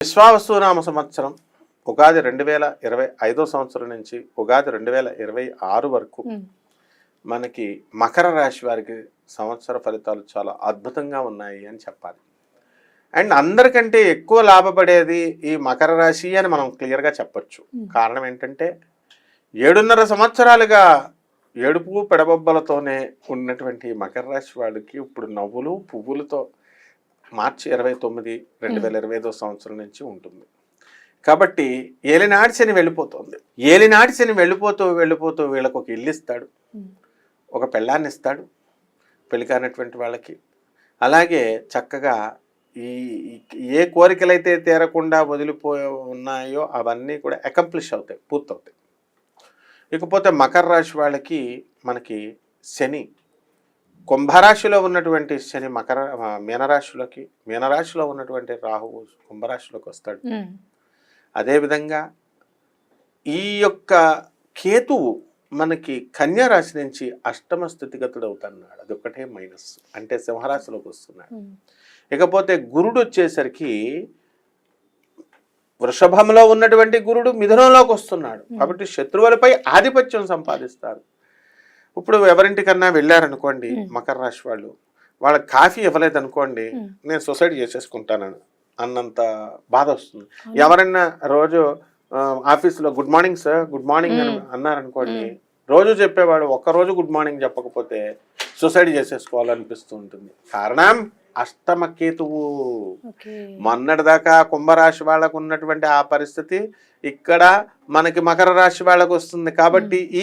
విశ్వావసునామ సంవత్సరం ఉగాది 2025 సంవత్సరం నుంచి ఉగాది 2026 వరకు మనకి మకర రాశి వారికి సంవత్సర ఫలితాలు చాలా అద్భుతంగా ఉన్నాయి అని చెప్పాలి. అండ్ అందరికంటే ఎక్కువ లాభపడేది ఈ మకర రాశి అని మనం క్లియర్గా చెప్పొచ్చు. కారణం ఏంటంటే 7.5 సంవత్సరాలుగా ఏడుపు పెడబొబ్బలతోనే ఉన్నటువంటి మకర రాశి వాళ్ళకి ఇప్పుడు నవ్వులు పువ్వులతో మార్చి 29, 2025 సంవత్సరం నుంచి ఉంటుంది. కాబట్టి ఏలినాటి శని వెళ్ళిపోతుంది. ఏలినాటి శని వెళ్ళిపోతూ వెళ్ళిపోతూ వీళ్ళకు ఒక ఇల్లు ఇస్తాడు, ఒక పెళ్ళాన్ని ఇస్తాడు పెళ్లి కానటువంటి వాళ్ళకి. అలాగే చక్కగా ఈ ఏ కోరికలైతే తీరకుండా వదిలిపోయి ఉన్నాయో అవన్నీ కూడా అకంప్లిష్ అవుతాయి, పూర్తవుతాయి. ఇకపోతే మకర రాశి వాళ్ళకి మనకి శని కుంభరాశిలో ఉన్నటువంటి శని మీనరాశిలో ఉన్నటువంటి రాహువు కుంభరాశిలోకి వస్తాడు. అదేవిధంగా ఈ యొక్క కేతువు మనకి కన్యా రాశి నుంచి అష్టమ స్థితిగతుడు అవుతున్నాడు. అదొక్కటే మైనస్, అంటే సింహరాశిలోకి వస్తున్నాడు. ఇకపోతే గురుడు వచ్చేసరికి వృషభంలో ఉన్నటువంటి గురుడు మిథునంలోకి వస్తున్నాడు. కాబట్టి శత్రువులపై ఆధిపత్యం సంపాదిస్తారు. ఇప్పుడు ఎవరింటికన్నా వెళ్ళారనుకోండి మకర రాశి వాళ్ళు, వాళ్ళకి కాఫీ ఇవ్వలేదనుకోండి, నేను సూసైడ్ చేసేసుకుంటానని అన్నంత బాధ వస్తుంది. ఎవరైనా రోజు ఆఫీస్లో good morning sir, good morning అని అన్నారనుకోండి, రోజు చెప్పేవాడు ఒక్కరోజు గుడ్ మార్నింగ్ చెప్పకపోతే సూసైడ్ చేసేసుకోవాలనిపిస్తూ ఉంటుంది. కారణం అష్టమ కేతువు. మొన్నటిదాకా కుంభరాశి వాళ్ళకు ఉన్నటువంటి ఆ పరిస్థితి ఇక్కడ మనకి మకర రాశి వాళ్ళకు వస్తుంది. కాబట్టి